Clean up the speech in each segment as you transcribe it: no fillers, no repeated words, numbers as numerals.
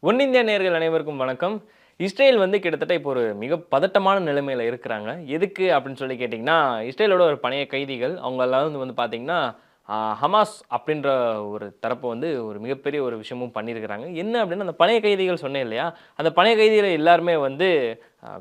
ஒன்னிந்திய நேயர்கள் அனைவருக்கும் வணக்கம். இஸ்ரேல் வந்து கிட்டத்தட்ட இப்போ ஒரு மிக பதட்டமான நிலைமையில இருக்கிறாங்க. எதுக்கு அப்படின்னு சொல்லி கேட்டீங்கன்னா, இஸ்ரேலோட ஒரு பழைய கைதிகள் அவங்கலாம் வந்து பார்த்தீங்கன்னா, ஹமாஸ் அப்படின்ற ஒரு தரப்பு வந்து ஒரு மிகப்பெரிய ஒரு விஷயமும் பண்ணியிருக்கிறாங்க. என்ன அப்படின்னா, அந்த பழைய கைதிகள் சொன்னேன் இல்லையா? அந்த பழைய கைதிகள் எல்லாருமே வந்து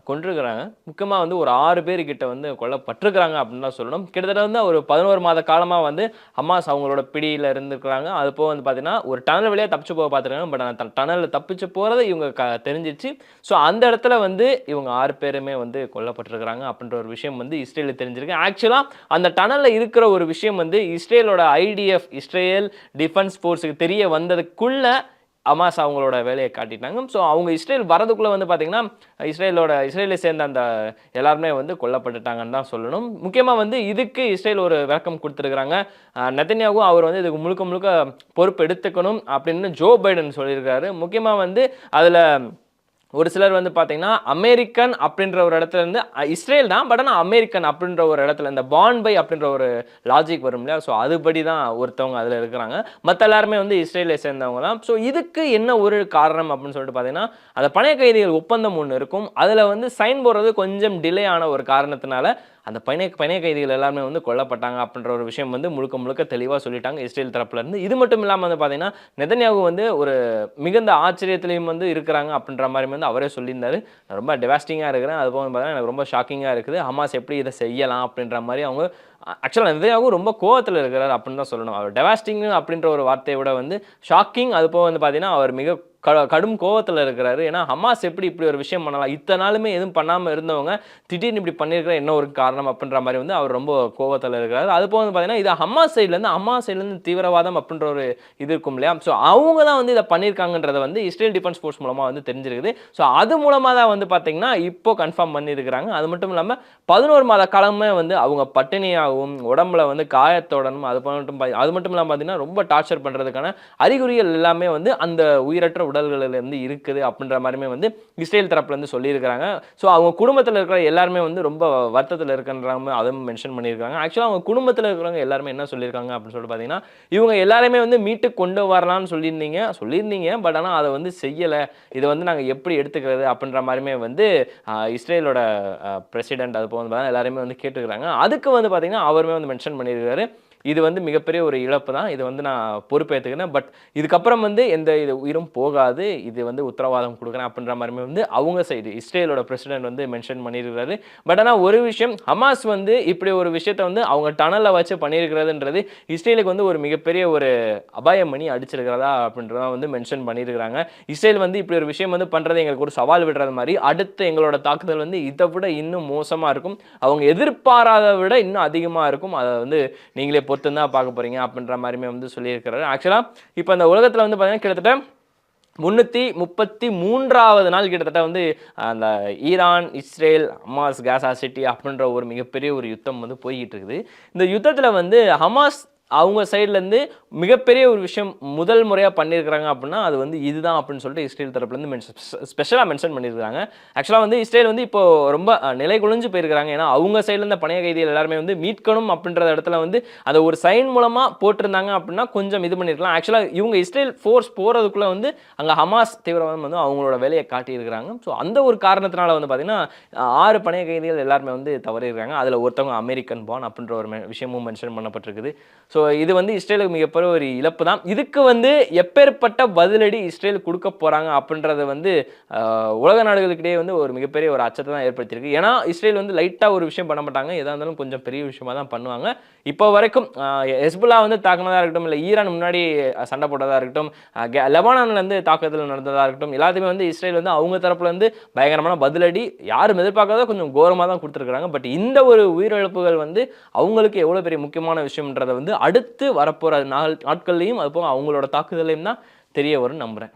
கொன்றுருக்கிறாங்க. முக்கியமா வந்து ஒரு 6 பேர் கிட்ட வந்து கொல்லப்பட்டிருக்கிறாங்க அப்படின்னு தான் சொல்லணும். கிட்டத்தட்ட வந்து ஒரு 11 மாத காலமா வந்து ஹமாஸ் அவங்களோட பிடியில இருந்திருக்கிறாங்க. அது போக வந்து பார்த்தீங்கன்னா, ஒரு டனல் வழியா தப்பிச்சு போக பார்த்துருக்காங்க. பட் அந்த டனல்ல தப்பிச்சு போறது இவங்க தெரிஞ்சிருச்சு. ஸோ அந்த இடத்துல வந்து இவங்க 6 பேருமே வந்து கொல்லப்பட்டிருக்கிறாங்க அப்படின்ற ஒரு விஷயம் வந்து இஸ்ரேலுக்கு தெரிஞ்சிருக்கு. ஆக்சுவலா அந்த டனல்ல இருக்கிற ஒரு விஷயம் வந்து இஸ்ரேலோட ஐடிஎஃப் இஸ்ரேல் டிஃபென்ஸ் ஃபோர்ஸ்க்கு தெரிய வந்ததுக்குள்ள ஹமாஸ் அவங்களோட வேலையை காட்டிட்டாங்க. ஸோ அவங்க இஸ்ரேல் வரதுக்குள்ள வந்து பார்த்தீங்கன்னா, இஸ்ரேலை சேர்ந்த அந்த எல்லாருமே வந்து கொல்லப்பட்டுட்டாங்கன்னு தான் சொல்லணும். முக்கியமா வந்து இதுக்கு இஸ்ரேல் ஒரு விளக்கம் குடுத்திருக்காங்க. நெதன்யாகு அவர் வந்து இதுக்கு முழுக்க முழுக்க பொறுப்பு எடுத்துக்கணும் அப்படின்னு ஜோ பைடன் சொல்லியிருக்காரு. முக்கியமா வந்து அதுல ஒரு சிலர் வந்து பார்த்தீங்கன்னா, அமெரிக்கன் அப்படின்ற ஒரு இடத்துல இருந்து இஸ்ரேல் தான். பட் ஆனா அமெரிக்கன் அப்படின்ற ஒரு இடத்துல இந்த பாண்ட் பை அப்படின்ற ஒரு லாஜிக் வரும் இல்லையா? ஸோ அதுபடி தான் ஒருத்தவங்க அதில இருக்கிறாங்க. மத்த எல்லாருமே வந்து இஸ்ரேலை சேர்ந்தவங்க தான். ஸோ இதுக்கு என்ன ஒரு காரணம் அப்படின்னு சொல்லிட்டு பார்த்தீங்கன்னா, அந்த பணைய கைதிகள் ஒப்பந்தம் ஒண்ணு இருக்கும். அதில வந்து சைன் போடுறது கொஞ்சம் டிலே ஆன ஒரு காரணத்தினால, அந்த பிணை கைதிகள் எல்லாருமே வந்து கொல்லப்பட்டாங்க அப்படின்ற ஒரு விஷயம் வந்து முழுக்க முழுக்க தெளிவா சொல்லிட்டாங்க இஸ்ரேல் தரப்புல இருந்து. இது மட்டும் இல்லாம வந்து பார்த்தீங்கன்னா, நெதன்யாகு வந்து ஒரு மிகுந்த ஆச்சரியத்திலயும் வந்து இருக்கிறாங்க அப்படின்ற மாரி வந்து அவரே சொல்லியிருந்தாரு. நான் ரொம்ப டிவாஸ்டிங்கா இருக்கிறேன். அதுபோக பார்த்தீங்கன்னா எனக்கு ரொம்ப ஷாக்கிங்கா இருக்குது. ஹமாஸ் எப்படி இத செய்யலாம் அப்படின்ற மாரி அவங்க ஆக்சுவலா நெதன்யாகு ரொம்ப கோவத்துல இருக்கிறார் அப்படின்னு தான் சொல்லணும். அவர் டெவாஸ்டிங் அப்படின்ற ஒரு வார்த்தைய விட வந்து ஷாக்கிங் அதுபோக வந்து பார்த்தீங்கன்னா, அவர் மிக கடும் கோவத்துல இருக்கிறாரு. ஏன்னா ஹமாஸ் எப்படி இப்படி ஒரு விஷயம் பண்ணலாம்? இத்தன நாளுமே எதுவும் பண்ணாம இருந்தவங்க திடீர்னு இப்படி பண்ணியிருக்கிற என்ன ஒரு காரணம் அப்படின்ற மாரி வந்து அவர் ரொம்ப கோவத்துல இருக்கிறாரு. அதுபோக வந்து பார்த்தீங்கன்னா, இது ஹமாஸ் சைட்லேருந்து தீவிரவாதம் அப்படின்ற ஒரு இது இருக்கும் இல்லையா? ஸோ அவங்க தான் வந்து இத பண்ணியிருக்காங்கன்றத வந்து இஸ்ரேல் டிஃபென்ஸ் ஃபோர்ஸ் மூலமா வந்து தெரிஞ்சிருக்குது. ஸோ அது மூலமா தான் வந்து பார்த்தீங்கன்னா, இப்போ கன்ஃபார்ம் பண்ணியிருக்கிறாங்க. அது மட்டும் இல்லாம 11 மாத காலமே வந்து அவங்க பட்டினியாகவும், உடம்புல வந்து காயத்தோடனும் அது மட்டும் இல்லாம பார்த்தீங்கன்னா, ரொம்ப டார்ச்சர் பண்றதுக்கான அறிகுறிகள் எல்லாமே வந்து அந்த உயிரற்ற உடல்களில் இருந்து இருக்குது அப்படின்ற மாதிரியுமே வந்து இஸ்ரேல் தரப்புல இருந்து சொல்லியிருக்கிறாங்க. ஸோ அவங்க குடும்பத்தில் இருக்கிற எல்லாருமே வந்து ரொம்ப வருத்தத்தில் இருக்கின்றாங்க அதுவும் மென்ஷன் பண்ணியிருக்காங்க. ஆக்சுவலாக அவங்க குடும்பத்தில் இருக்கிறவங்க எல்லாருமே என்ன சொல்லியிருக்காங்க அப்படின்னு சொல்லிட்டு பார்த்தீங்கன்னா, இவங்க எல்லாருமே வந்து மீட்டு கொண்டு வரலாம்னு சொல்லியிருந்தீங்க. பட் ஆனால் அதை வந்து செய்யலை. இதை வந்து நாங்கள் எப்படி எடுத்துக்கிறது அப்படின்ற மாதிரியுமே வந்து இஸ்ரேலோட பிரசிடென்ட் அது போக எல்லாருமே வந்து கேட்டுக்கிறாங்க. அதுக்கு வந்து பார்த்தீங்கன்னா அவருமே வந்து மென்ஷன் பண்ணியிருக்காரு. இது வந்து மிகப்பெரிய ஒரு இழப்பு தான். இது வந்து நான் பொறுப்பேற்றுக்கிறேன். பட் இதுக்கப்புறம் வந்து எந்த இது உயிரும் போகாது. இது வந்து உத்தரவாதம் குடுக்குறேன் அப்படின்ற மாரியுமே வந்து அவங்க சைடு இஸ்ரேலோட பிரசிடென்ட் வந்து மென்ஷன் பண்ணியிருக்காரு. பட் ஆனா ஒரு விஷயம் ஹமாஸ் வந்து இப்படி ஒரு விஷயத்த வந்து அவங்க டனல்ல வச்சு பண்ணியிருக்கிறதுன்றது இஸ்ரேலுக்கு வந்து ஒரு மிகப்பெரிய ஒரு அபாயம் மணி அடிச்சிருக்கிறதா அப்படின்றத வந்து மென்ஷன் பண்ணியிருக்காங்க. இஸ்ரேல் வந்து இப்படி ஒரு விஷயம் வந்து பண்றது எங்களுக்கு ஒரு சவால் விடுறது மாரி அடுத்து எங்களோட தாக்குதல் வந்து இதை விட இன்னும் மோசமா இருக்கும். அவங்க எதிர்பாராத விட இன்னும் அதிகமா இருக்கும். அதை வந்து நீங்களே பொறுத்து தான் பார்க்க போறீங்க அப்படின்ற மாதிரியுமே வந்து சொல்லியிருக்கிறாரு. ஆக்சுவலா இப்போ இந்த உலகத்துல வந்து பார்த்தீங்கன்னா கிட்டத்தட்ட 333வது நாள் கிட்டத்தட்ட வந்து அந்த ஈரான், இஸ்ரேல், ஹமாஸ், காசா சிட்டி அப்படின்ற ஒரு மிகப்பெரிய ஒரு யுத்தம் வந்து போய்கிட்டு இருக்குது. இந்த யுத்தத்துல வந்து ஹமாஸ் அவங்க சைட்லேருந்து மிகப்பெரிய ஒரு விஷயம் முதல் முறையாக பண்ணியிருக்கிறாங்க அப்படின்னா அது வந்து இதுதான் அப்படின்னு சொல்லிட்டு இஸ்ரேல் தரப்புலேருந்து ஸ்பெஷலாக மென்ஷன் பண்ணியிருக்காங்க. ஆக்சுவலாக வந்து இஸ்ரேல் வந்து இப்போ ரொம்ப நிலை குலைஞ்சு போயிருக்கிறாங்க. ஏன்னா அவங்க சைட்லேருந்து பணைய கைதிகள் எல்லாருமே வந்து மீட்கணும் அப்படின்ற இடத்துல வந்து அதை ஒரு சைன் மூலமாக போட்டிருந்தாங்க அப்படின்னா கொஞ்சம் இது பண்ணியிருக்கலாம். ஆக்சுவலாக இவங்க இஸ்ரேல் ஃபோர்ஸ் போகிறதுக்குள்ளே வந்து அங்கே ஹமாஸ் தீவிரவாதம் வந்து அவங்களோட வேலையை காட்டியிருக்கிறாங்க. ஸோ அந்த ஒரு காரணத்தினால வந்து பார்த்தீங்கன்னா 6 பணைய கைதிகள் எல்லாருமே வந்து தவறியிருக்காங்க. அதில் ஒருத்தவங்க அமெரிக்கன் பான் அப்படின்ற ஒரு விஷயமும் மென்ஷன் பண்ணப்பட்டிருக்குது. ஸோ இது வந்து இஸ்ரேலுக்கு மிகப்பெரிய ஒரு இழப்பு தான். இதுக்கு வந்து எப்பேற்பட்ட பதிலடி இஸ்ரேல் கொடுக்க போறாங்க அப்படின்றத வந்து உலக நாடுகளுக்கிடையே வந்து ஒரு மிகப்பெரிய ஒரு அச்சத்தை தான் ஏற்படுத்தியிருக்கு. ஏன்னா இஸ்ரேல் வந்து லைட்டா ஒரு விஷயம் பண்ண மாட்டாங்க. எதா இருந்தாலும் கொஞ்சம் பெரிய விஷயமா தான் பண்ணுவாங்க. இப்போ வரைக்கும் ஹெஸ்புல்லா வந்து தாக்குனதா இருக்கட்டும், இல்லை ஈரான் முன்னாடி சண்டை போட்டதா இருக்கட்டும், லெபனான்ல இருந்து தாக்குதல் நடந்ததா இருக்கட்டும், எல்லாத்தையுமே வந்து இஸ்ரேல் வந்து அவங்க தரப்புல இருந்து பயங்கரமான பதிலடி யாரும் எதிர்பார்க்காத கொஞ்சம் கோரமாக தான் கொடுத்துருக்காங்க. பட் இந்த ஒரு உயிரிழப்புகள் வந்து அவங்களுக்கு எவ்வளவு பெரிய முக்கியமான விஷயம்ன்றதை வந்து அடுத்து வரப்போற நாட்கள்லையும் அது போக அவங்களோட தாக்குதலையும் தான் தெரிய வரும்னு நம்புறேன்.